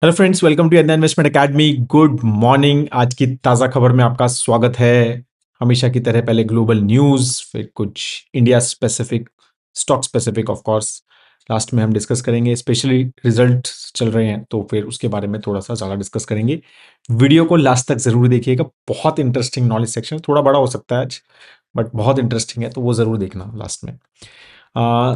Hello friends, welcome to investment academy. Good morning. आज की ताज़ा खबर में आपका स्वागत है। हमेशा की तरह पहले ग्लोबल न्यूज़, फिर कुछ India specific, stock specific of course last में हम डिस्कस करेंगे। स्पेशली रिजल्ट चल रहे हैं तो फिर उसके बारे में थोड़ा सा ज़्यादा डिस्कस करेंगे। वीडियो को लास्ट तक ज़रूर देखिएगा, बहुत इंटरेस्टिंग नॉलेज सेक्शन, थोड़ा बड़ा हो सकता है आज बट बहुत इंटरेस्टिंग है, तो वो ज़रूर देखना लास्ट में।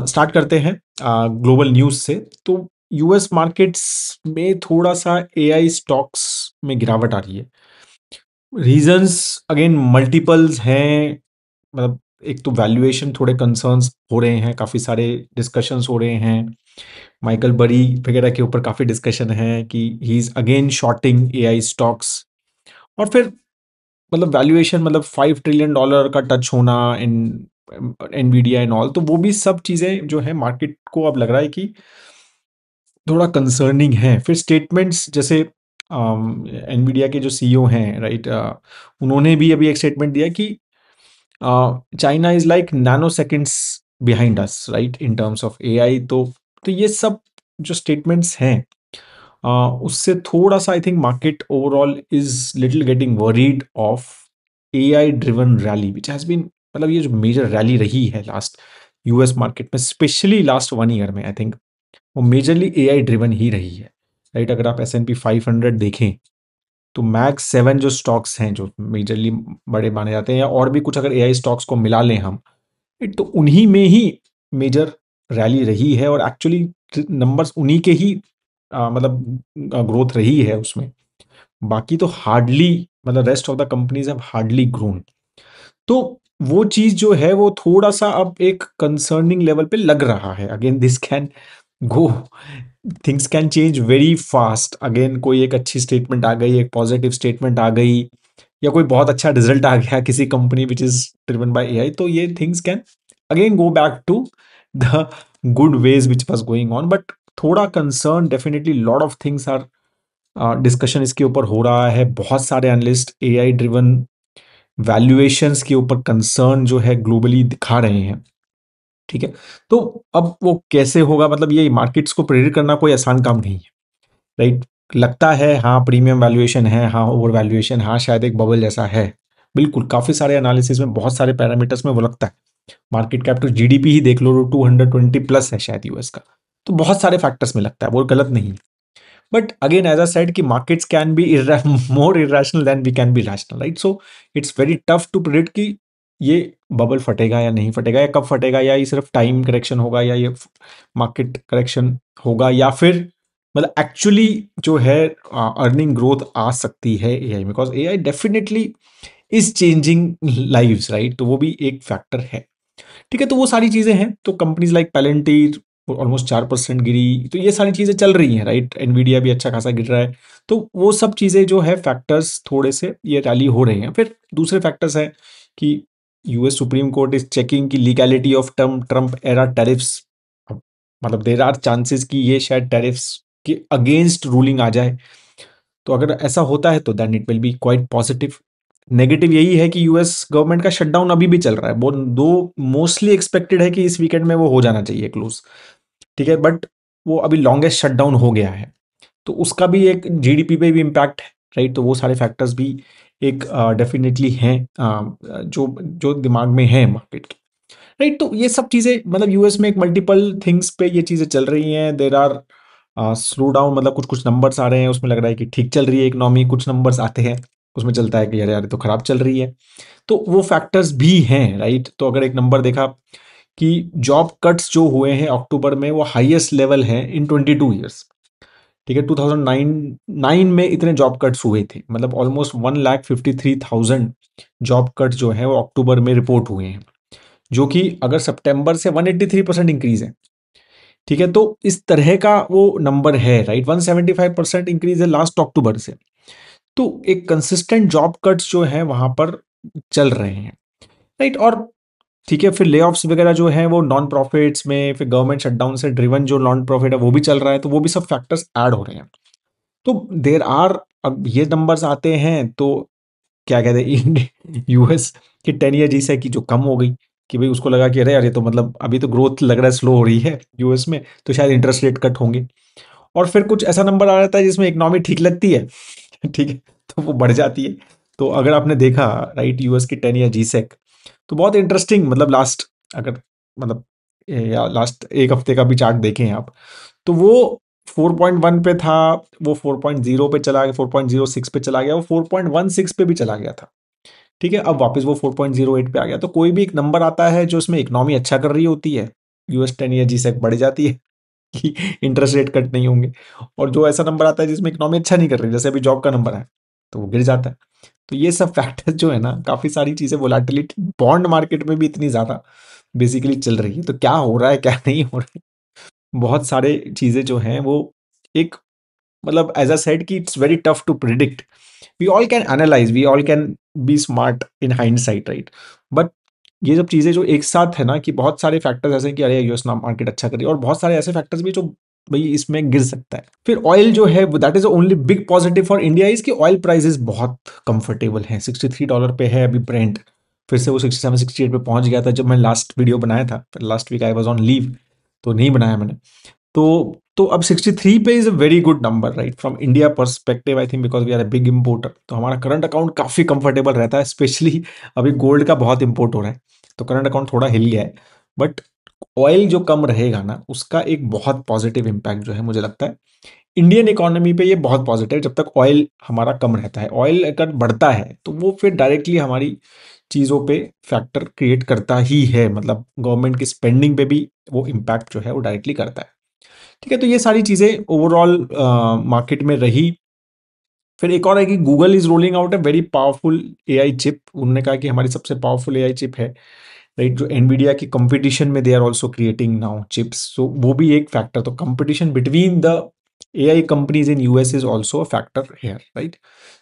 स्टार्ट करते हैं ग्लोबल न्यूज़ से। तो यूएस मार्केट्स में थोड़ा सा एआई स्टॉक्स में गिरावट आ रही है। रीजंस अगेन मल्टीपल्स हैं। मतलब एक तो वैल्यूएशन, थोड़े कंसर्न्स हो रहे हैं, काफ़ी सारे डिस्कशंस हो रहे हैं। माइकल बरी वगैरह के ऊपर काफ़ी डिस्कशन है कि he is again shorting AI stocks. और फिर मतलब वैल्यूएशन, मतलब $5 ट्रिलियन का टच होना इन एनवीडिया एंड ऑल, तो वो भी सब चीज़ें जो है मार्केट को अब लग रहा है कि थोड़ा कंसर्निंग है। फिर स्टेटमेंट्स जैसे एनवीडिया के जो सीईओ हैं, राइट, उन्होंने भी अभी एक स्टेटमेंट दिया कि China is like nanoseconds behind us, right, in terms of AI. तो ये सब जो स्टेटमेंट्स हैं, उससे थोड़ा सा I think market overall is little getting worried of AI driven rally which has been, मतलब ये जो मेजर रैली रही है लास्ट यूएस मार्केट में, स्पेशली लास्ट 1 ईयर में, आई थिंक वो मेजरली एआई ड्रिवन ही रही है, राइट। अगर आप S&P 500 देखें तो मैक्स 7 जो स्टॉक्स हैं जो मेजरली बड़े माने जाते हैं, या और भी कुछ अगर एआई स्टॉक्स को मिला लें हम, तो उन्हीं में ही मेजर रैली रही है, और एक्चुअली नंबर्स उन्हीं के ही मतलब ग्रोथ रही है उसमें। बाकी तो हार्डली, मतलब rest of the companies have hardly grown. तो वो चीज जो है वो थोड़ा सा अब एक कंसर्निंग लेवल पे लग रहा है। Again this can go, things can change very fast. Again कोई एक अच्छी स्टेटमेंट आ गई, एक पॉजिटिव स्टेटमेंट आ गई, या कोई बहुत अच्छा रिजल्ट आ गया किसी company which is driven by AI, तो ये things can again go back to the good ways which was going on. But थोड़ा concern definitely, lot of things are discussion इसके ऊपर हो रहा है। बहुत सारे एनालिस्ट एआई ड्रिवन वैल्यूएशंस के ऊपर कंसर्न जो है ग्लोबली दिखा रहे हैं, ठीक है। तो अब वो कैसे होगा, मतलब ये मार्केट्स को प्रेरित करना कोई आसान काम नहीं है, राइट। लगता है हाँ प्रीमियम वैल्यूएशन है, हाँ ओवर वैल्यूएशन, हाँ शायद एक बबल जैसा है। बिल्कुल, काफी सारे एनालिसिस में, बहुत सारे पैरामीटर्स में वो लगता है। मार्केट कैप तो जीडीपी ही देख लो, 220 प्लस है शायद यूएस का। तो बहुत सारे फैक्टर्स में लगता है, वो गलत नहीं है। But again as a said कि markets can be more irrational than we can be rational, right. So it's very tough to predict कि ये बबल फटेगा या नहीं फटेगा, या कब फटेगा, या ये सिर्फ टाइम करेक्शन होगा, या ये मार्केट करेक्शन होगा, या फिर मतलब एक्चुअली जो है अर्निंग ग्रोथ आ सकती है AI, because AI definitely is changing lives, right. तो वो भी एक फैक्टर है, ठीक है। तो वो सारी चीजें हैं। तो कंपनीज लाइक पैलेंटीर ऑलमोस्ट 4% गिरी, तो ये सारी चीजें चल रही हैं, राइट। एनवीडिया भी अच्छा खासा गिर रहा है। तो वो सब चीजें जो है फैक्टर्स थोड़े से ये रैली हो रहे हैं। फिर दूसरे फैक्टर्स हैं कि US supreme court is checking की legality of Trump era tariffs. मतलब देर आर चांसेस कि ये शायद टैरिफ्स के अगेंस्ट रूलिंग आ जाए। तो अगर ऐसा होता है तो then it will be quite positive. Negative यही है कि यूएस गवर्नमेंट का शटडाउन अभी भी चल रहा है। वो दो मोस्टली एक्सपेक्टेड है कि इस वीकेंड में वो हो जाना चाहिए क्लोज, ठीक है। बट वो अभी लॉन्गेस्ट शटडाउन हो गया है, तो उसका भी एक जीडीपी पे भी इम्पैक्ट है, राइट। तो वो सारे फैक्टर्स भी एक डेफिनेटली हैं जो जो दिमाग में है मार्केट के, राइट। तो ये सब चीज़ें, मतलब यूएस में एक मल्टीपल थिंग्स पे ये चीज़ें चल रही हैं। देर आर स्लो डाउन, मतलब कुछ कुछ नंबर्स आ रहे हैं उसमें लग रहा है कि ठीक चल रही है इकोनॉमी, कुछ नंबर्स आते हैं उसमें चलता है कि यार यार ये तो खराब चल रही है। तो वो फैक्टर्स भी हैं, राइट। तो अगर एक नंबर देखा कि जॉब कट्स जो हुए हैं अक्टूबर में, वो हाईएस्ट लेवल है इन 22 ईयर्स, ठीक है। 2009 में इतने जॉब कट्स हुए थे, मतलब ऑलमोस्ट 1,53,000 जॉब कट्स जो है वो अक्टूबर में रिपोर्ट हुए हैं, जो कि अगर सितंबर से 183% इंक्रीज है, ठीक है। तो इस तरह का वो नंबर है, राइट। 175% इंक्रीज है लास्ट अक्टूबर से। तो एक कंसिस्टेंट जॉब कट्स जो है वहां पर चल रहे हैं, राइट। और ठीक है, फिर ले ऑफ्स वगैरह जो है वो नॉन प्रॉफिट्स में, फिर गवर्नमेंट शटडाउन से ड्रिवन जो नॉन प्रॉफिट है वो भी चल रहा है। तो वो भी सब फैक्टर्स ऐड हो रहे हैं। तो देर आर, अब ये नंबर्स आते हैं तो क्या कहते हैं यूएस की 10 ईयर जीसे की जो कम हो गई, कि भाई उसको लगा कि अरे यार ये तो मतलब अभी तो ग्रोथ लग रहा है स्लो हो रही है यूएस में, तो शायद इंटरेस्ट रेट कट होंगे। और फिर कुछ ऐसा नंबर आ जाता है जिसमें इकोनॉमी ठीक लगती है ठीक है, तो वो बढ़ जाती है। तो अगर आपने देखा राइट यूएस की 10 ईयर जीसेक, तो बहुत इंटरेस्टिंग, मतलब लास्ट, अगर मतलब या लास्ट एक हफ्ते का भी चार्ट देखें आप, तो वो 4.1 पे था, वो 4.0 पे चला गया, 4.06 पे चला गया, वो 4.16 पे भी चला गया था। ठीक है, अब वापस वो 4.08 पे आ गया। तो कोई भी एक नंबर आता है जो इसमें इकोनॉमी अच्छा कर रही होती है, यूएस 10 ईयर जीसेक बढ़ जाती है कि इंटरेस्ट रेट कट नहीं होंगे। और जो ऐसा नंबर आता है जिसमें इकोनॉमी अच्छा नहीं कर रही, जैसे अभी जॉब का नंबर है, तो वो गिर जाता है। तो ये सब फैक्टर्स जो है ना, काफी सारी चीजें, वोलेटिलिटी बॉन्ड मार्केट में भी इतनी ज्यादा बेसिकली चल रही है। तो क्या हो रहा है क्या नहीं हो रहा है, बहुत सारे चीजें जो हैं वो एक, मतलब एज अ सेड कि it's very tough to predict. We all can analyse, we all can be smart in hindsight, right? But ये सब चीजें जो एक साथ है ना, कि बहुत सारे फैक्टर्स ऐसे हैं कि अरे यूएस मार्केट अच्छा करिए, और बहुत सारे ऐसे फैक्टर्स भी जो भाई इसमें गिर सकता है। फिर ऑयल जो है, that is only big positive for India, is कि ऑयल प्राइसेस बहुत कंफर्टेबल हैं, $63 पे है अभी ब्रेंट। फिर से वो 67 68 पे पहुंच गया था जब मैं लास्ट वीडियो बनाया था। फिर last week I was on leave, तो नहीं बनाया मैंने। तो अब 63 पे is a very good number, right? From India perspective, I think because we are a big importer, तो हमारा करंट अकाउंट काफी कंफर्टेबल रहता है। स्पेशली अभी गोल्ड का बहुत इंपोर्ट हो रहा है, तो करंट अकाउंट थोड़ा हिल गया है। बट ऑयल जो कम रहेगा ना, उसका एक बहुत पॉजिटिव इम्पैक्ट जो है, मुझे लगता है इंडियन इकोनॉमी पे ये बहुत पॉजिटिव। जब तक ऑयल हमारा कम रहता है, ऑयल अगर बढ़ता है तो वो फिर डायरेक्टली हमारी चीज़ों पे फैक्टर क्रिएट करता ही है, मतलब गवर्नमेंट की स्पेंडिंग पे भी वो इम्पैक्ट जो है वो डायरेक्टली करता है। ठीक है, तो ये सारी चीज़ें ओवरऑल मार्केट में रही। फिर एक और है कि Google is rolling out a very powerful AI chip. उन्होंने कहा कि हमारी सबसे पावरफुल एआई चिप है, राइट? जो एनवीडिया की कंपटीशन में they are also creating now chips, so वो भी एक फैक्टर। तो competition between the AI companies in US is also a factor here, right?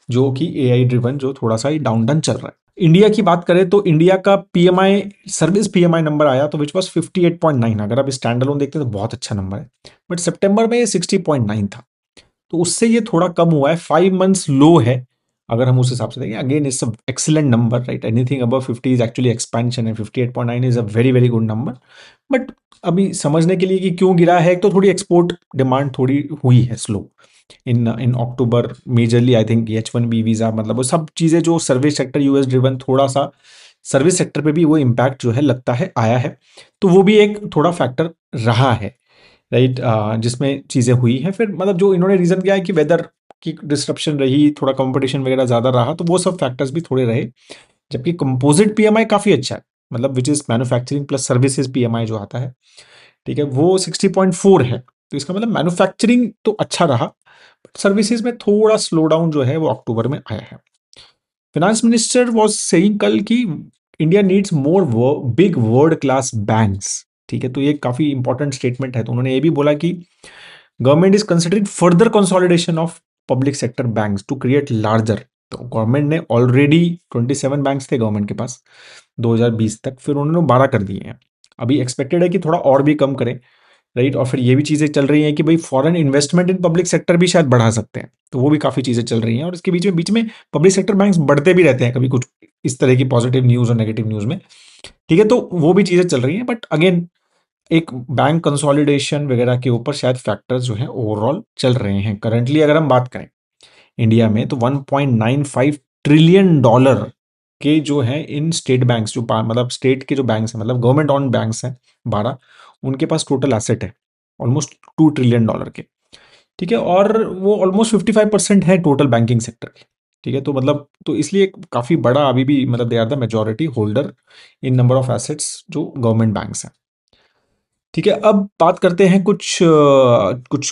जो कि एआई ड्रिवन जो थोड़ा सा डाउन डाउन चल रहा है। इंडिया की बात करें तो इंडिया का पीएमआई, सर्विस पीएमआई नंबर आया तो विच वॉज 58.9। अगर आप स्टैंड अलोन देखते हैं तो बहुत अच्छा नंबर है, बट सितंबर में ये 60.9 था, तो उससे ये थोड़ा कम हुआ है, 5 मंथ्स लो है। अगर हम उस हिसाब से देखें, again it's a excellent number, right? Anything above 50 is actually expansion, है 58.9 is a very very good number. But अभी समझने के लिए कि क्यों गिरा है, एक तो थोड़ी एक्सपोर्ट डिमांड थोड़ी हुई है slow in October, majorly I think H1B visa, मतलब वो सब चीज़ें जो सर्विस सेक्टर यूएस ड्रिवन, थोड़ा सा सर्विस सेक्टर पे भी वो इम्पैक्ट जो है लगता है आया है। तो वो भी एक थोड़ा फैक्टर रहा है, राइट? जिसमें चीज़ें हुई हैं। फिर मतलब जो इन्होंने रीज़न किया है कि वेदर की डिस्ट्रप्शन रही, थोड़ा कंपटीशन वगैरह ज़्यादा रहा, तो वो सब फैक्टर्स भी थोड़े रहे। जबकि कंपोजिट पीएमआई काफ़ी अच्छा है, मतलब which is manufacturing plus services PMI जो आता है, ठीक है, वो 60.4 है। तो इसका मतलब मैन्युफैक्चरिंग तो अच्छा रहा, बट सर्विसेज में थोड़ा स्लो डाउन जो है वो अक्टूबर में आया है। फाइनेंस मिनिस्टर वाज सेइंग कल कि India needs more big world class banks. ठीक है, तो ये काफ़ी इंपॉर्टेंट स्टेटमेंट है। तो उन्होंने ये भी बोला कि government is considering further consolidation of public sector banks to create larger. तो गवर्नमेंट ने ऑलरेडी 27 बैंक्स थे गवर्नमेंट के पास 2020 तक, फिर उन्होंने 12 कर दिए हैं। अभी एक्सपेक्टेड है कि थोड़ा और भी कम करें, राइट? और फिर ये भी चीज़ें चल रही हैं कि भाई foreign investment in public sector भी शायद बढ़ा सकते हैं। तो वो भी काफ़ी चीज़ें चल रही हैं, और इसके बीच में पब्लिक सेक्टर बैंक्स बढ़ते भी रहते हैं कभी कुछ इस तरह की पॉजिटिव न्यूज़ और नेगेटिव न्यूज़ में। ठीक है, तो वो भी चीज़ें चल रही हैं, बट अगेन एक बैंक कंसोलिडेशन वगैरह के ऊपर शायद फैक्टर्स जो हैं ओवरऑल चल रहे हैं। करंटली अगर हम बात करें इंडिया में, तो $1.95 ट्रिलियन के जो हैं इन स्टेट बैंक्स, जो मतलब स्टेट के जो बैंक्स हैं, मतलब गवर्नमेंट ऑन बैंक्स हैं 12, उनके पास टोटल एसेट है ऑलमोस्ट $2 ट्रिलियन के। ठीक है, और वो ऑलमोस्ट 55% है टोटल बैंकिंग सेक्टर के। ठीक है, तो मतलब तो इसलिए काफ़ी बड़ा अभी भी, मतलब they are the majority holder in number of assets जो गवर्नमेंट बैंक्स हैं। ठीक है, अब बात करते हैं कुछ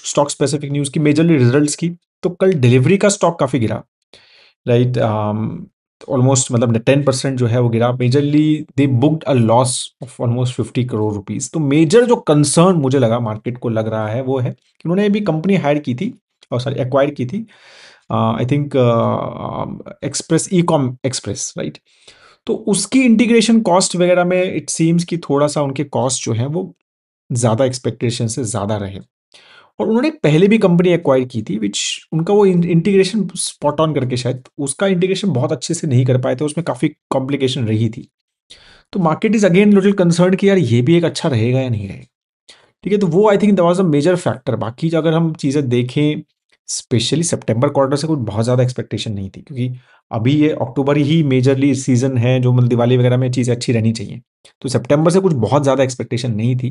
स्टॉक स्पेसिफिक न्यूज़ की, मेजरली रिजल्ट्स की। तो कल डिलीवरी का स्टॉक काफ़ी गिरा, राइट? ऑलमोस्ट मतलब 10% जो है वो गिरा। Majorly they booked a loss of almost 50 crore rupees. तो मेजर जो कंसर्न मुझे लगा, मार्केट को लग रहा है, वो है कि उन्होंने अभी कंपनी हायर की थी, और सॉरी एक्वायर की थी, I think express, e com express, right? तो उसकी इंटीग्रेशन कॉस्ट वगैरह में इट सीम्स कि थोड़ा सा उनके कॉस्ट जो है वो ज़्यादा एक्सपेक्टेशन से ज़्यादा रहे। और उन्होंने पहले भी कंपनी एक्वायर की थी, विच उनका वो इंटीग्रेशन स्पॉट ऑन करके शायद उसका इंटीग्रेशन बहुत अच्छे से नहीं कर पाए थे, उसमें काफ़ी कॉम्प्लिकेशन रही थी। तो market is again little concern कि यार ये भी एक अच्छा रहेगा या नहीं रहेगा। ठीक है, तो वो I think that was a major factor. बाकी अगर हम चीज़ें देखें, स्पेशली सितंबर क्वार्टर से कुछ बहुत ज़्यादा एक्सपेक्टेशन नहीं थी, क्योंकि अभी ये अक्टूबर ही मेजरली सीजन है जो मतलब दिवाली वगैरह में चीज़ें अच्छी रहनी चाहिए। तो सितंबर से कुछ बहुत ज़्यादा एक्सपेक्टेशन नहीं थी,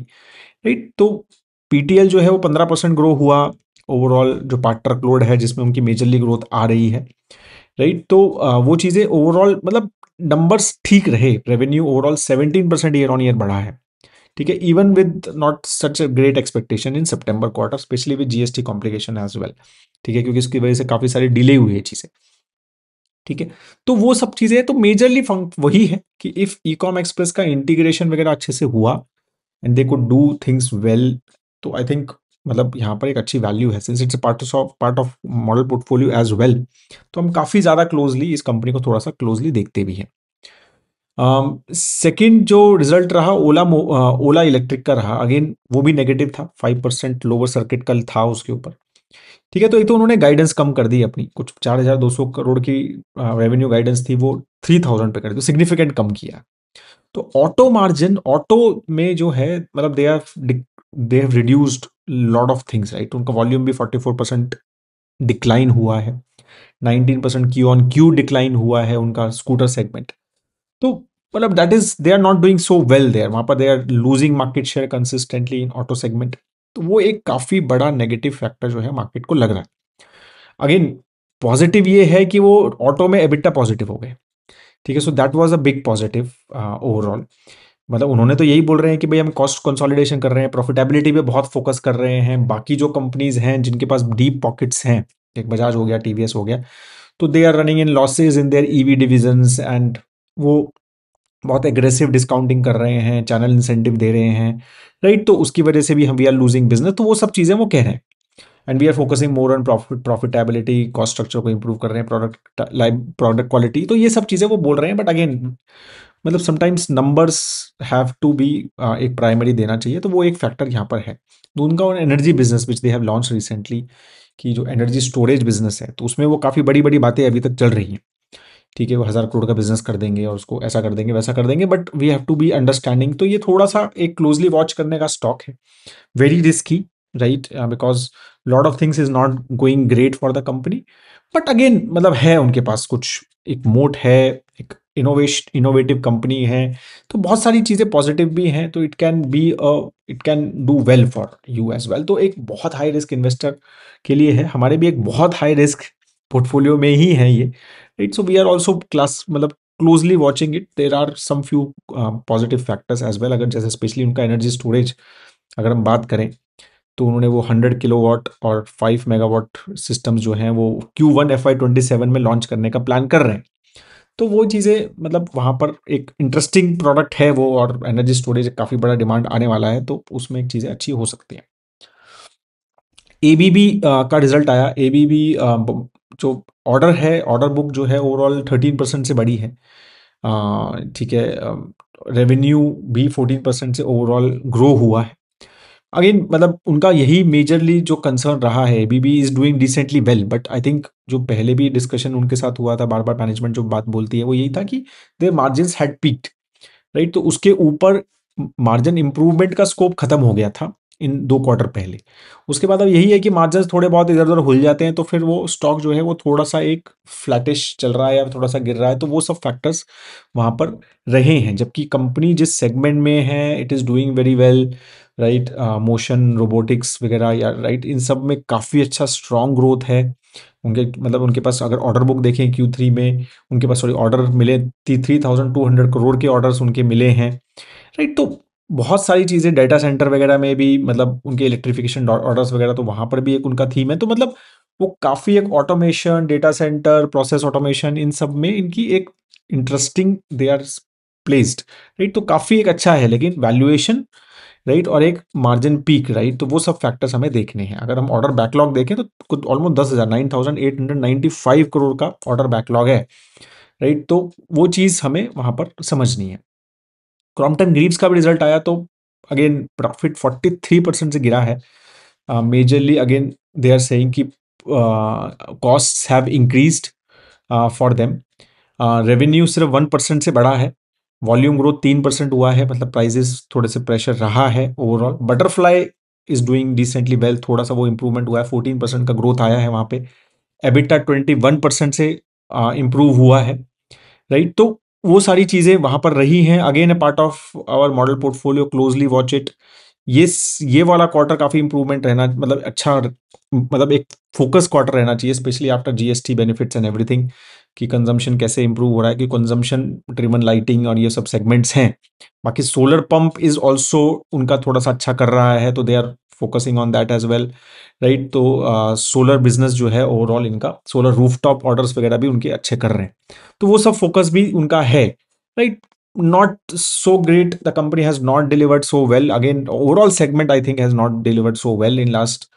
राइट? तो पीटीएल जो है वो 15% ग्रो हुआ। ओवरऑल जो पार्ट ट्रक लोड है जिसमें उनकी मेजरली ग्रोथ आ रही है, राइट? तो वो चीज़ें ओवरऑल मतलब नंबर्स ठीक रहे। Revenue overall 17% year on year बढ़ा है, ठीक है, even with not such a great expectation in September quarter, specially with GST complication as well, ठीक है, क्योंकि इसकी वजह से काफ़ी सारी डिले हुई है चीज़ें, ठीक है। तो वो सब चीज़ें तो मेजरली वही है कि इफ ई कॉम एक्सप्रेस का इंटीग्रेशन वगैरह अच्छे से हुआ and they could do things well, तो आई थिंक मतलब यहाँ पर एक अच्छी वैल्यू है, since it's part of model portfolio as well. तो हम काफ़ी ज़्यादा क्लोजली इस कंपनी को थोड़ा सा क्लोजली देखते भी हैं। सेकंड जो रिजल्ट रहा ओला इलेक्ट्रिक का रहा, अगेन वो भी नेगेटिव था, 5% लोअर सर्किट कल था उसके ऊपर, ठीक है। तो एक तो उन्होंने गाइडेंस कम कर दी अपनी, कुछ 4,200 करोड़ की रेवेन्यू गाइडेंस थी, वो 3,000 पे कर दी, तो सिग्निफिकेंट कम किया। तो ऑटो मार्जिन, ऑटो में जो है मतलब they have reduced lot of things, right? उनका वॉल्यूम भी 44% डिक्लाइन हुआ है, 19% क्यू ऑन क्यू डिक्लाइन हुआ है उनका स्कूटर सेगमेंट। तो मतलब that is they are not doing so well there, वहां पर they are losing market share consistently in auto segment. तो वो एक काफी बड़ा नेगेटिव फैक्टर जो है मार्केट को लग रहा है। अगेन पॉजिटिव ये है कि वो ऑटो में एबिटा पॉजिटिव हो गए, ठीक है। So that was a big positive overall. मतलब उन्होंने तो यही बोल रहे हैं कि भाई हम कॉस्ट कंसोलिडेशन कर रहे हैं, प्रॉफिटेबिलिटी पे बहुत फोकस कर रहे हैं। बाकी जो कंपनीज हैं जिनके पास डीप पॉकेट्स हैं, एक बजाज हो गया, टीवीएस हो गया, तो they are running in losses in their EV divisions, and वो बहुत एग्रेसिव डिस्काउंटिंग कर रहे हैं, चैनल इंसेंटिव दे रहे हैं, राइट? तो उसकी वजह से भी हम वी आर लूजिंग बिजनेस, तो वो सब चीज़ें वो कह रहे हैं। And we are focusing more on profitability, cost structure को इंप्रूव कर रहे हैं, प्रोडक्ट क्वालिटी, तो ये सब चीज़ें वो बोल रहे हैं। बट अगेन मतलब sometimes numbers have to be, एक प्राइमरी देना चाहिए, तो वो एक फैक्टर यहाँ पर है। तो उनका energy business which they have launch recently, की जो एनर्जी स्टोरेज बिजनेस है, तो उसमें वो काफ़ी बड़ी बड़ी बातें अभी तक चल रही हैं, ठीक है। वो 1,000 करोड़ का बिजनेस कर देंगे और उसको ऐसा कर देंगे वैसा कर देंगे, but we have to be understanding. तो ये थोड़ा सा एक क्लोजली वॉच करने का स्टॉक है, very risky, right? Because lot of things is not going great for the company. But again मतलब है उनके पास कुछ एक मोट है, एक इनोवेटिव कंपनी है, तो बहुत सारी चीज़ें पॉजिटिव भी हैं, तो it can do well for you as well. तो एक बहुत हाई रिस्क इन्वेस्टर के लिए है, हमारे भी एक बहुत हाई रिस्क पोर्टफोलियो में ही है ये, right? So we are also class मतलब closely watching it. There are some few positive factors as well, अगर जैसे स्पेशली उनका एनर्जी स्टोरेज अगर हम बात करें, तो उन्होंने वो 100 किलोवाट और 5 मेगावाट सिस्टम्स जो हैं वो Q1 FY27 में लॉन्च करने का प्लान कर रहे हैं। तो वो चीज़ें मतलब वहाँ पर एक इंटरेस्टिंग प्रोडक्ट है वो, और एनर्जी स्टोरेज काफ़ी बड़ा डिमांड आने वाला है, तो उसमें एक चीज़ें अच्छी हो सकती हैं। एबीबी का रिजल्ट आया। एबीबी जो ऑर्डर है, ऑर्डर बुक जो है ओवरऑल 13% से बढ़ी है, ठीक है। रेवेन्यू भी 14% से ओवरऑल ग्रो हुआ है। अगेन मतलब उनका यही मेजरली जो कंसर्न रहा है, ABB is doing decently well, but I think जो पहले भी डिस्कशन उनके साथ हुआ था, बार बार मैनेजमेंट जो बात बोलती है वो यही था कि their margins had peaked, right? तो उसके ऊपर मार्जिन इंप्रूवमेंट का स्कोप खत्म हो गया था इन 2 क्वार्टर पहले। उसके बाद अब यही है कि मार्जिन थोड़े बहुत इधर उधर हुल जाते हैं, तो फिर वो स्टॉक जो है वो थोड़ा सा एक फ्लैटिश चल रहा है या थोड़ा सा गिर रहा है, तो वो सब फैक्टर्स वहाँ पर रहे हैं। जबकि कंपनी जिस सेगमेंट में है it is doing very well, right? Motion robotics वगैरह या राइट, इन सब में काफ़ी अच्छा स्ट्रॉन्ग ग्रोथ है उनके। मतलब उनके पास अगर ऑर्डर बुक देखें Q3 में, उनके पास सॉरी ऑर्डर मिले 3,200 करोड़ के ऑर्डर्स उनके मिले हैं, राइट? तो बहुत सारी चीज़ें डेटा सेंटर वगैरह में भी मतलब उनके इलेक्ट्रिफिकेशन ऑर्डर्स वगैरह, तो वहाँ पर भी एक उनका थीम है। तो मतलब वो काफ़ी एक automation, data center, process automation, इन सब में इनकी एक interesting they are placed, right? तो काफ़ी एक अच्छा है, लेकिन वैल्यूएशन, राइट, और एक मार्जिन पीक, राइट, तो वो सब फैक्टर्स हमें देखने हैं। अगर हम ऑर्डर बैकलॉग देखें तो कुछ ऑलमोस्ट 10,000 9,895 करोड़ का ऑर्डर बैकलॉग है, राइट? तो वो चीज़ हमें वहाँ पर समझनी है। क्रॉम्पटन ग्रीव्स का भी रिजल्ट आया, तो अगेन प्रॉफिट 43% से गिरा है। Majorly again they are saying कि costs have increased for them. Revenue सिर्फ 1% से बढ़ा है, वॉल्यूम ग्रोथ 3% हुआ है, मतलब प्राइजेस थोड़े से प्रेशर रहा है overall. Butterfly is doing decently well, थोड़ा सा वो इंप्रूवमेंट हुआ है, 14% का ग्रोथ आया है वहाँ पे। एबिटा 21% से इम्प्रूव हुआ है, राइट। तो वो सारी चीज़ें वहाँ पर रही हैं। Again a part of our model portfolio, closely watch it. ये वाला क्वार्टर काफ़ी इंप्रूवमेंट रहना, मतलब अच्छा, मतलब एक फोकस क्वार्टर रहना चाहिए, specially after GST benefits and everything, कि कंजम्पशन कैसे इंप्रूव हो रहा है, कि कंजम्पशन ड्रिवन लाइटिंग और ये सब सेगमेंट्स हैं। बाकी सोलर पंप इज ऑल्सो उनका थोड़ा सा अच्छा कर रहा है, तो they are focusing on that as well, right. तो सोलर बिजनेस जो है ओवरऑल, इनका सोलर रूफटॉप ऑर्डर्स वगैरह भी उनके अच्छे कर रहे हैं, तो वो सब फोकस भी उनका है, right. Not so great, the company has not delivered so well. Again, overall segment I think has not delivered so well in last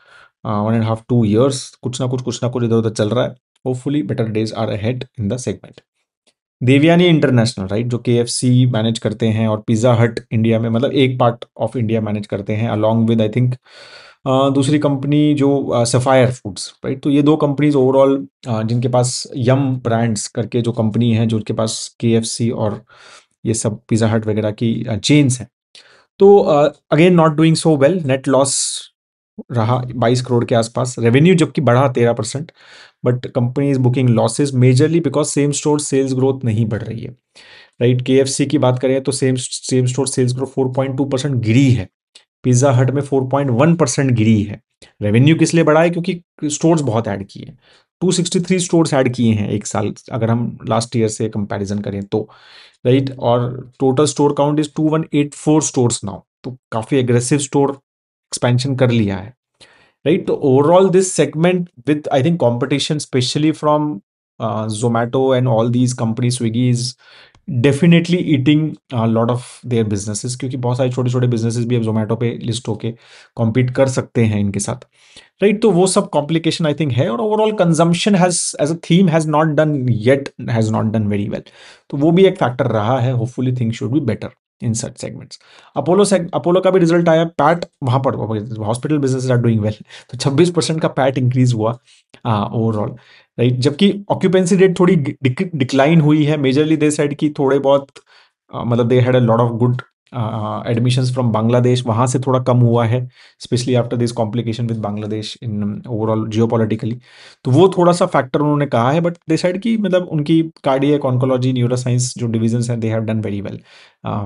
1.5 2 years. कुछ ना कुछ इधर उधर चल रहा है। Hopefully better days are ahead in the segment. Devyani international, right, जो KFC manage करते हैं और पिज्जा हट इंडिया में, मतलब एक पार्ट ऑफ इंडिया मैनेज करते हैं, अलॉन्ग विद आई थिंक दूसरी कंपनी जो सफायर फूड्स, राइट। तो ये दो कंपनीज ओवरऑल, जिनके पास यम ब्रांड्स करके जो कंपनी है, जो उनके पास केएफसी और ये सब पिज्जा हट वगैरह की चेन्स हैं। तो again not doing so well, net loss रहा 22 करोड़ के आसपास, रेवेन्यू जबकि बढ़ा 13%, but company is booking losses majorly because same store sales growth नहीं बढ़ रही है, राइट। केएफसी की बात करें तो सेम स्टोर सेल्स ग्रोथ 4.2% गिरी है, पिज्जा हट में 4.1% गिरी है। रेवेन्यू किस लिए बढ़ा है? क्योंकि स्टोर्स बहुत ऐड किए हैं, 263 स्टोर्स ऐड किए हैं एक साल, अगर हम लास्ट ईयर से कंपैरिजन करें तो, राइट। और total store count is 2184 stores now, तो काफी एग्रेसिव स्टोर एक्सपेंशन कर लिया है, right? So overall, this segment with I think competition, especially from Zomato and all these companies, Swiggy is definitely eating a lot of their businesses, क्योंकि बहुत सारे छोटे छोटे businesses भी अब Zomato पे लिस्ट होके compete कर सकते हैं इनके साथ, राइट। तो वो सब कॉम्प्लिकेशन आई थिंक है, और overall consumption has as a theme has not done yet, has not done very well, तो वो भी एक फैक्टर रहा है। Hopefully things should be better in such segments. Apollo का भी रिजल्ट आया, पैट वहां पर, hospital business are doing well, तो 26% का पैट इंक्रीज हुआ ओवरऑल, राइट। जबकि ऑक्यूपेंसी रेट थोड़ी डिक्लाइन हुई है, मेजरली दे साइड की थोड़े बहुत, मतलब they had a lot of good admissions from Bangladesh, वहां से थोड़ा कम हुआ है, specially after this complication with Bangladesh in overall geopolitically, तो वो थोड़ा सा फैक्टर उन्होंने कहा है। बट दे साइड की, मतलब उनकी कार्डियक ऑन्कोलॉजी न्यूरोसाइंस जो डिविजन्स हैं, they have done very well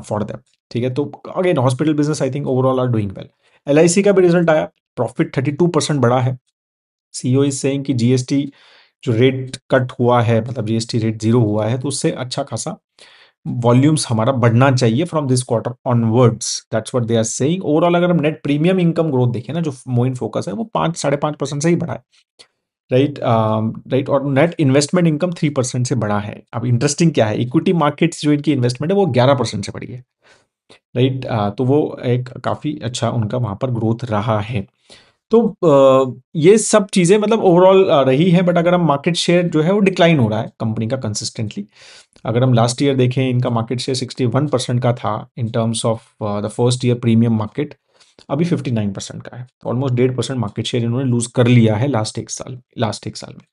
for them, ठीक है। तो again hospital business I think overall are doing well. LIC का भी रिजल्ट आया, प्रॉफिट 32% बढ़ा है। सीईओ इज सेइंग कि जीएसटी जो रेट कट हुआ है, मतलब जीएसटी रेट जीरो हुआ है, तो उससे अच्छा खासा वॉल्यूम्स हमारा बढ़ना चाहिए from this quarter onwards, that's what they are saying. Overall अगर हम नेट प्रीमियम इनकम ग्रोथ देखें ना, जो मोइन फोकस है, वो 5 साढ़े 5% से ही बढ़ा है, राइट, राइट। और नेट इन्वेस्टमेंट इनकम 3% से बढ़ा है। अब इंटरेस्टिंग क्या है, इक्विटी मार्केट्स जो इनकी इन्वेस्टमेंट है वो 11% से बढ़ी है, राइट। तो वो एक काफ़ी अच्छा उनका वहाँ पर ग्रोथ रहा है। तो ये सब चीज़ें मतलब ओवरऑल रही है, बट अगर हम मार्केट शेयर जो है वो डिक्लाइन हो रहा है कंपनी का कंसिस्टेंटली। अगर हम लास्ट ईयर देखें, इनका मार्केट शेयर 61% का था इन terms of the first year premium market, अभी 59% का है, ऑलमोस्ट 1.5% मार्केट शेयर इन्होंने लूज कर लिया है लास्ट एक साल में।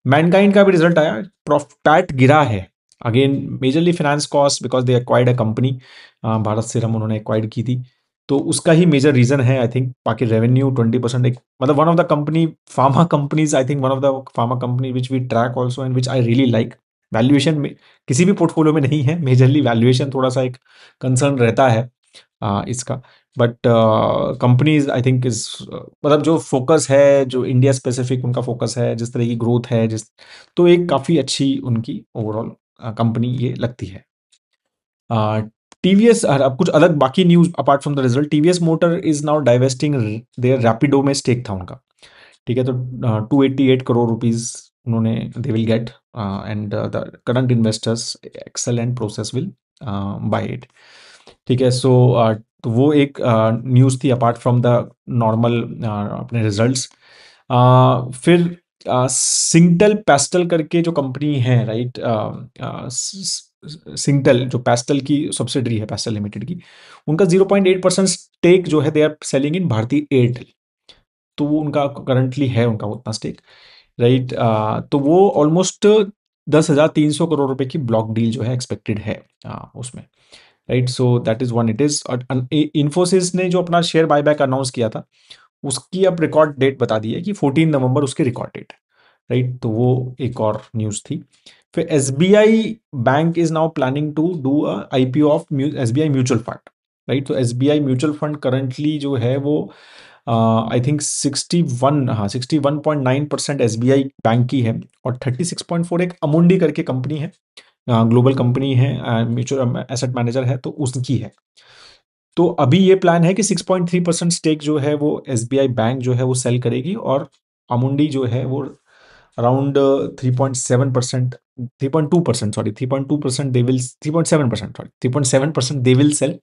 मैनकाइंड का भी रिजल्ट आया, प्रॉफिट गिरा है, again majorly finance cost, because they acquired a company, Bharat serum उन्होंने एक्वायर्ड की थी, तो उसका ही मेजर रीजन है आई थिंक। बाकी रेवेन्यू 20%, एक मतलब one of the company, pharma companies, I think one of the pharma company which we track also and which I really like. Valuation में किसी भी पोर्टफोलियो में नहीं है, मेजरली वैल्यूएशन थोड़ा सा एक कंसर्न रहता है इसका, but companies I think is, मतलब जो फोकस है, जो इंडिया स्पेसिफिक उनका फोकस है, जिस तरह की ग्रोथ है, जिस, तो एक काफ़ी अच्छी उनकी ओवरऑल कंपनी ये लगती है। टीवीएस, अब कुछ अलग बाकी news apart from the result, TVS motor is now divesting their Rapido में स्टेक था उनका, ठीक है। तो 288 करोड़ रुपीज उन्होंने they will get, and the current investors Accel and Prosus will buy it, ठीक है। सो तो वो एक न्यूज़ थी अपार्ट फ्रॉम द नॉर्मल अपने रिजल्ट्स। फिर सिंगटेल पेस्टल करके जो कंपनी है, राइट, सिंगटेल जो पेस्टल की सब्सिडरी है, पेस्टल लिमिटेड की, उनका 0.8% स्टेक जो है, they are selling in Bharti Airtel, तो वो उनका करंटली है उनका उतना स्टेक, राइट। तो वो ऑलमोस्ट 10,300 करोड़ रुपए की ब्लॉक डील जो है एक्सपेक्टेड है उसमें, right, so that is one it is. और इन्फोसिस ने जो अपना शेयर बायबैक अनाउंस किया था, उसकी अब रिकॉर्ड डेट बता दी है कि 14 नवंबर उसकी रिकॉर्ड डेट है। राइट, तो वो एक और न्यूज़ थी। फिर SBI bank is now planning to do a IPO of SBI mutual fund. Right, तो एसबीआई म्यूचुअल फंड करंटली जो है वो आई थिंक 61.9% एसबीआई बैंक की है, और 36.4 एक अमुंडी करके कंपनी है, ग्लोबल कंपनी है, म्यूचुअल एसेट मैनेजर है, तो उसकी है। तो अभी ये प्लान है कि 6.3% स्टेक जो है वो एसबीआई बैंक जो है वो सेल करेगी, और अमुंडी जो है वो around 3.7%, 3.2%, sorry 3.2% they will, 3.7%, sorry 3.7% they will sell,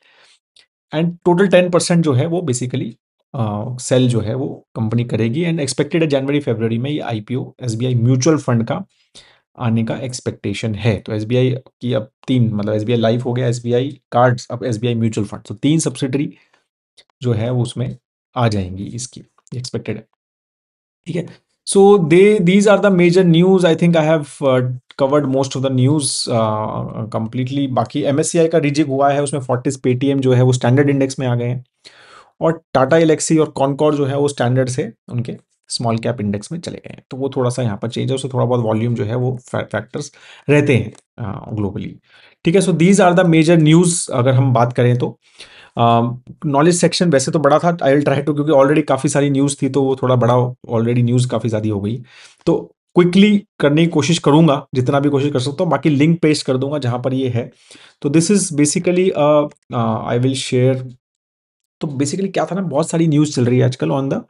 and total 10% जो है वो बेसिकली सेल जो है वो कंपनी करेगी। एंड एक्सपेक्टेड है जनवरी फरवरी में ये आईपीओ एसबीआई म्यूचुअल फंड का आने का एक्सपेक्टेशन है। तो एसबीआई की अब तीन, मतलब एसबीआई लाइफ हो गया, एसबीआई कार्ड्स, अब एसबीआई म्यूचुअल फंड, तो तीन सब्सिडरी जो है वो उसमें आ जाएंगी, इसकी एक्सपेक्टेड है। ठीक है, so they these are the major news. I think I have covered most of the news completely. बाकी एमएससीआई का रिजिग हुआ है, उसमें फोर्टिस पेटीएम जो है वो स्टैंडर्ड इंडेक्स में आ गए हैं, और टाटा एलेक्सी और कॉनकॉर जो है वो स्टैंडर्ड से उनके स्मॉल कैप इंडेक्स में चले गए हैं। तो वो थोड़ा सा यहाँ पर चेंज है, उससे थोड़ा बहुत वॉल्यूम जो है वो फैक्टर्स रहते हैं ग्लोबली। ठीक है, so these are the major news अगर हम बात करें तो। नॉलेज सेक्शन वैसे तो बड़ा था, आई विल ट्राई टू, क्योंकि ऑलरेडी काफ़ी सारी न्यूज़ थी तो वो थोड़ा बड़ा, ऑलरेडी न्यूज़ काफ़ी ज़्यादा हो गई, तो क्विकली करने की कोशिश करूंगा, जितना भी कोशिश कर सकता हूँ। बाकी लिंक पेस्ट कर दूंगा जहाँ पर ये है। तो this is basically I will share. तो बेसिकली क्या था ना, बहुत सारी न्यूज़ चल रही है आजकल ऑन द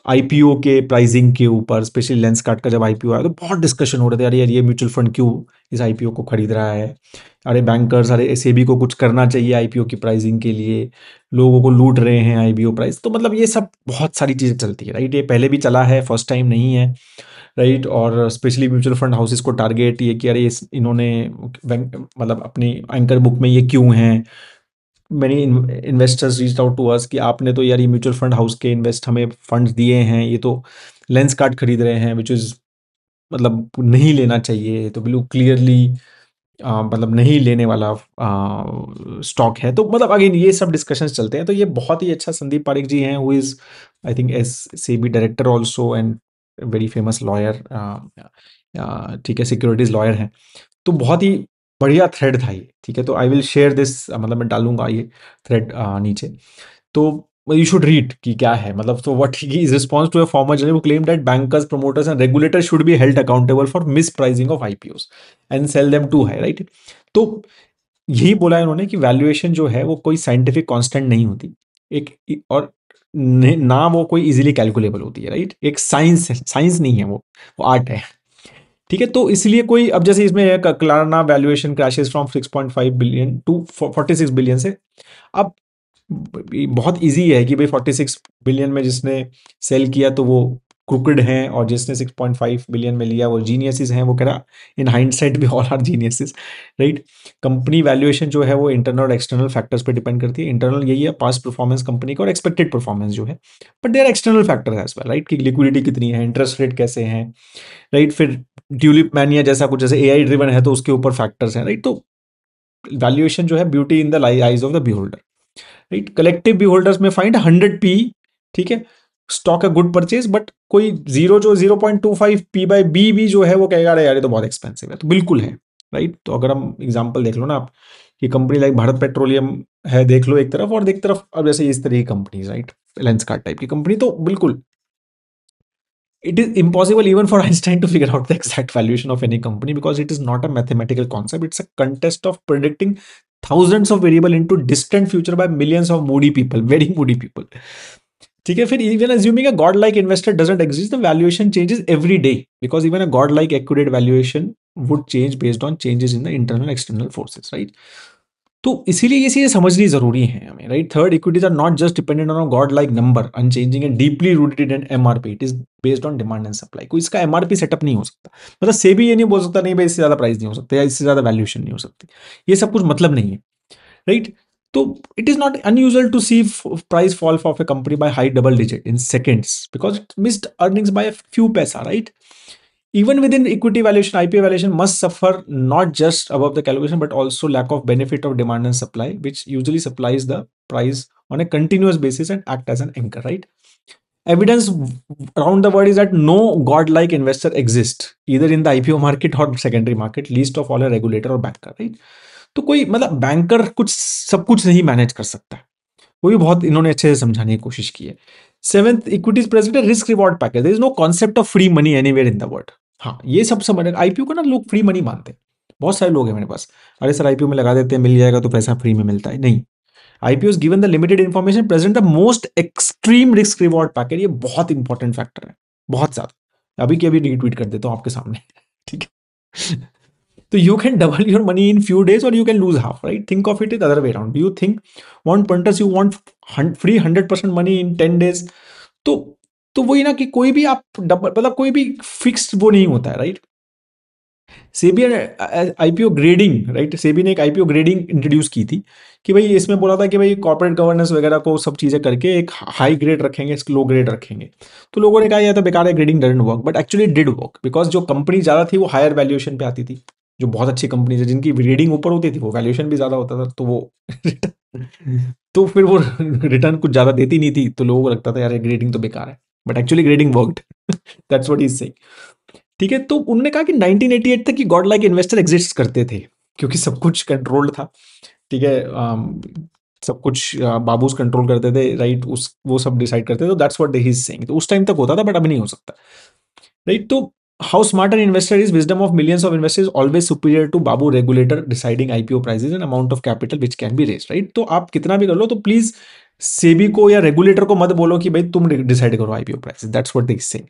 आईपीओ के प्राइसिंग के ऊपर, स्पेशली लेंसकार्ट का जब आईपीओ आया तो बहुत डिस्कशन हो रहे थे, अरे यार ये म्यूचुअल फंड क्यों इस आईपीओ को खरीद रहा है, अरे बैंकर्स, अरे सेबी को कुछ करना चाहिए आईपीओ की प्राइसिंग के लिए, लोगों को लूट रहे हैं आईपीओ प्राइस। तो मतलब ये सब बहुत सारी चीज़ें चलती है, राइट, ये पहले भी चला है, फर्स्ट टाइम नहीं है। राइट, और स्पेशली म्यूचुअल फंड हाउसेस को टारगेट ये कि अरे इन्होंने मतलब अपनी एंकर बुक में ये क्यों हैं। Many investors reach out to us कि आपने तो यार ये म्यूचुअल फंड हाउस के इन्वेस्ट हमें फंड्स दिए हैं, ये तो लेंस कार्ड खरीद रहे हैं, विच इज़ मतलब नहीं लेना चाहिए, तो बिल्कुल क्लियरली मतलब नहीं लेने वाला स्टॉक है। तो मतलब अगेन ये सब डिस्कशंस चलते हैं। तो ये बहुत ही अच्छा, संदीप पारिक जी हैं, who is I think S SEBI director also, and very famous lawyer, ठीक है, सिक्योरिटीज लॉयर हैं। तो बहुत ही बढ़िया थ्रेड था ये। ठीक है, तो आई विल शेयर दिस, मतलब मैं डालूंगा ये थ्रेड नीचे। तो यू शुड रीड कि क्या है, मतलब तो what he is response to a former journal who claim that bankers, promoters and regulators should be held accountable for mispricing of IPOs and sell them too high. Right, तो यही बोला है उन्होंने कि वैल्यूएशन जो है वो कोई साइंटिफिक कांस्टेंट नहीं होती, और ना वो कोई इजीली कैलकुलेबल होती है। राइट, एक साइंस है, साइंस नहीं है वो आर्ट है। ठीक है, तो इसलिए कोई, अब जैसे इसमें Klarna valuation crashes from 6.5 billion to 46 billion से। अब बहुत इजी है कि भाई 46 बिलियन में जिसने सेल किया तो वो क्रुकेड हैं, और जिसने 6.5 बिलियन में लिया वो जीनियसिस हैं। वो कह रहा in hindsight we all are geniuses. Right, company valuation जो है वो इंटरनल और एक्सटर्नल फैक्टर्स पे डिपेंड करती है। इंटरनल यही है, पास्ट परफॉर्मेंस कंपनी का, और एक्सपेक्टेड परफॉर्मेंस जो है, बट देयर एक्सटर्नल फैक्टर है एज वेल, राइट, कि लिक्विडिटी कितनी है, इंटरेस्ट रेट कैसे हैं। राइट, फिर ट्यूलिप मैनिया जैसा कुछ, जैसे एआई ड्रिवन है तो उसके ऊपर फैक्टर्स हैं। राइट, तो वैल्यूएशन जो है beauty in the eyes of the beholder. Right, collective beholders में फाइंड 100 पी। ठीक है, stock a good purchase, but कोई जीरो जो 0.25 पी बाई बी भी जो है वो कहेगा अरे यार ये तो बहुत एक्सपेंसिव है, तो बिल्कुल है। राइट, तो अगर हम एग्जांपल देख लो ना आप, कि कंपनी लाइक भारत पेट्रोलियम है, देख लो एक तरफ, और एक तरफ अब जैसे इस तरह की कंपनी, राइट, लेंसकार्ट टाइप की कंपनी, तो बिल्कुल it is impossible even for Einstein to figure out the exact valuation of any company, because it is not a mathematical concept. It's a contest of predicting thousands of variable into distant future by millions of moody people, very moody people. ठीक है, फिर even assuming a godlike investor doesn't exist, the valuation changes every day, because even a godlike accurate valuation would change based on changes in the internal external forces, right? तो इसीलिए ये चीजें समझनी जरूरी है हमें। Right, third, equities are not just dependent on god like number, unchanging and deeply rooted in MRP. It is based on demand and supply. कोई इसका एमआरपी सेटअप नहीं हो सकता, मतलब से भी ये नहीं बोल सकता नहीं भाई इससे ज्यादा प्राइस नहीं हो सकता, या इससे ज्यादा वैल्यूएशन नहीं हो सकती। ये सब कुछ मतलब नहीं है। राइट, तो it is not unusual to see price fall of a company by high double digit in seconds, because it missed earnings by few paisa. Right, Even within equity valuation, IPO valuation must suffer not just above the calculation, but also lack of benefit of demand and supply, which usually supplies the price on a continuous basis and act as an anchor, right? Evidence around the world is that no godlike investor exists, either in the IPO market or secondary market, least of all a regulator or banker, right? तो कोई मतलब banker कुछ सब कुछ नहीं manage कर सकता है, वो भी बहुत इन्होंने अच्छे से समझाने की कोशिश की है। Seventh, equities present risk reward package, there is no concept of free money anywhere in the world. हाँ, ये सब समझ, आईपीओ को ना लोग फ्री मनी मानते हैं, बहुत सारे लोग हैं मेरे पास, अरे सर आईपीओ में लगा देते हैं, मिल जाएगा तो पैसा फ्री में मिलता है, नहीं। IPO is given the limited information present the most extreme risk reward package, ये बहुत इंपॉर्टेंट फैक्टर है, बहुत ज्यादा। अभी के अभी रीट्वीट कर देता हूँ आपके सामने, ठीक है। तो you can double your money in few days or you can lose half, right? Think of it the other way around. Do you think want punters you want free 100% money in 10 days? तो वही ना कि कोई भी आप double, मतलब कोई भी फिक्स्ड वो नहीं होता है, right? SEBI IPO grading, right? SEBI ने एक आईपीओ ग्रेडिंग इंट्रोड्यूस की थी कि भाई इसमें बोला था कि भाई कॉर्पोरेट गवर्नेंस वगैरह को सब चीजें करके एक हाई ग्रेड रखेंगे, लो ग्रेड रखेंगे। तो लोगों ने कहा यह तो बेकार है, grading doesn't work, but actually did work, because जो कंपनी ज्यादा थी वो हायर वैल्यूएशन पे आती थी। जो बहुत अच्छी कंपनीज है जिनकी ग्रेडिंग ऊपर होती थी वो वैल्यूएशन भी ज्यादा होता था, तो वो तो फिर वो रिटर्न कुछ ज्यादा देती नहीं थी, तो लोगों को लगता था यार ग्रेडिंग तो बेकार है, but actually grading worked. That's what he is saying, ठीक है। तो उन्होंने कहा कि 1988 तक कि गॉड लाइक इन्वेस्टर एग्जिस्ट करते थे, क्योंकि सब कुछ कंट्रोल्ड था, ठीक है। सब कुछ बाबूस कंट्रोल करते थे, राइट? उस वो सब डिसाइड करते थे, तो that's what he is saying. तो उस टाइम तक होता था, बट अब नहीं हो सकता, राइट? तो how smart an investor is, wisdom of millions of investors always superior to babu regulator deciding IPO prices and amount of capital which can be raised, right? तो आप कितना भी कर लो, तो प्लीज सेबी को या रेगुलेटर को मत बोलो कि भाई तुम डिसाइड करो IPO prices, that's what they saying,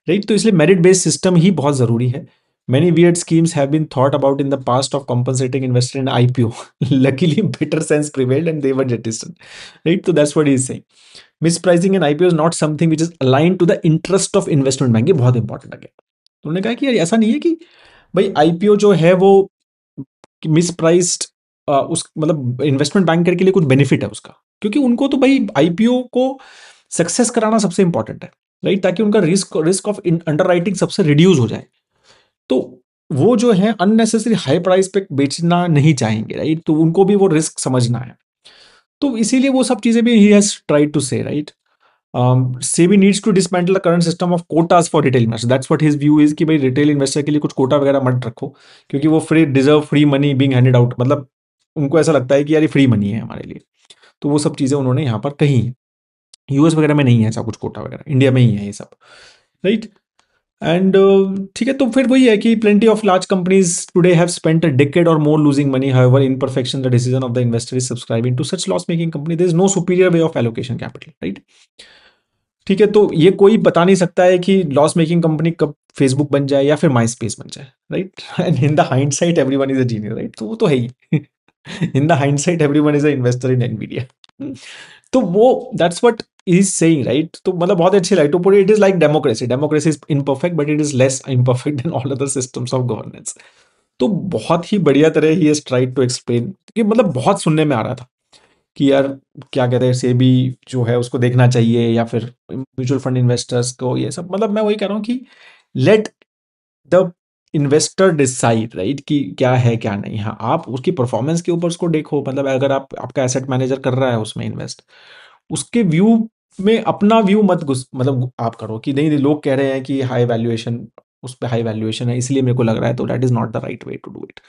right? तो इसलिए मेरिट बेस्ड सिस्टम ही बहुत जरूरी है। Many weird schemes have been thought about in the past of compensating investor in IPO. Luckily, better sense prevailed and they were jettisoned. Right? So that's what he is saying. Mispricing an IPO is not something which is aligned to the interest of investment bank. ये बहुत important है। तो उन्होंने कहा कि यार ऐसा नहीं है कि भाई आईपीओ जो है वो मिसप्राइस्ड, उस मतलब इन्वेस्टमेंट बैंकर के लिए कुछ बेनिफिट है उसका, क्योंकि उनको तो भाई आईपीओ को सक्सेस कराना सबसे इंपॉर्टेंट है, राइट? ताकि उनका रिस्क ऑफ अंडरराइटिंग सबसे रिड्यूस हो जाए। तो वो जो है अननेसेसरी हाई प्राइस पे बेचना नहीं चाहेंगे, राइट? तो उनको भी वो रिस्क समझना है, तो इसीलिए वो सब चीजें भी he has tried to say, right? SEBI needs to dismantle the current system of quotas for retail investor, that's what his view is कि भाई रिटेल इन्वेस्टर के लिए कुछ कोटा वगैरह मत रखो, क्योंकि वो free deserve free money being handed out, मतलब उनको ऐसा लगता है कि यार ये फ्री मनी है हमारे लिए। तो वो सब चीजें उन्होंने यहाँ पर कही हैं। यूएस वगैरह में नहीं है ऐसा कुछ कोटा वगैरह, इंडिया में ही है ये सब, राइट? एंड ठीक है, तो फिर वही है कि plenty of large companies today have spent a decade or more losing money. However, imperfection the decision of the investor is subscribing to such loss making company. There is no superior way of allocation capital, right? ठीक है, तो ये कोई बता नहीं सकता है कि लॉस मेकिंग कंपनी कब फेसबुक बन जाए या फिर माई स्पेस बन जाए, right? And in the hindsight everyone is a genius, right? तो वो तो है ही। In the hindsight everyone is a investor in Nvidia. तो वो that's what is saying, right? तो मतलब बहुत अच्छी light to put it, is like democracy. Democracy is imperfect but it is less imperfect than all other systems of governance. तो बहुत ही बढ़िया तरह he has tried to explain, कि मतलब बहुत सुनने में आ रहा था कि यार क्या कहते हैं, सेबी जो है उसको देखना चाहिए या फिर म्यूचुअल फंड इन्वेस्टर्स को, ये सब मतलब मैं वही कह रहा हूँ कि let the investor decide, right? कि क्या है क्या नहीं। हाँ, आप उसकी परफॉर्मेंस के ऊपर उसको देखो, मतलब अगर आप आपका एसेट मैनेजर कर रहा है उसमें इन्वेस्ट, उसके व्यू में अपना व्यू मत घुस, मतलब आप करो कि नहीं लोग कह रहे हैं कि हाई वैल्यूएशन, उस पर हाई वैल्यूएशन है इसलिए मेरे को लग रहा है, तो that is not the right way to do it.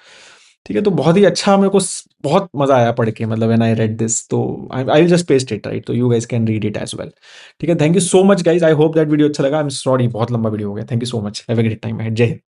ठीक है, तो बहुत ही अच्छा, मेरे को बहुत मजा आया पढ़ के, मतलब व्हेन आई रेड दिस, तो I will just paste it, right? तो you guys can read it as well. ठीक है, thank you so much guys, I hope that video अच्छा लगा। आई एम सॉरी बहुत लंबा वीडियो हो गया। Thank you so much, have a great time ahead. जय हिंद।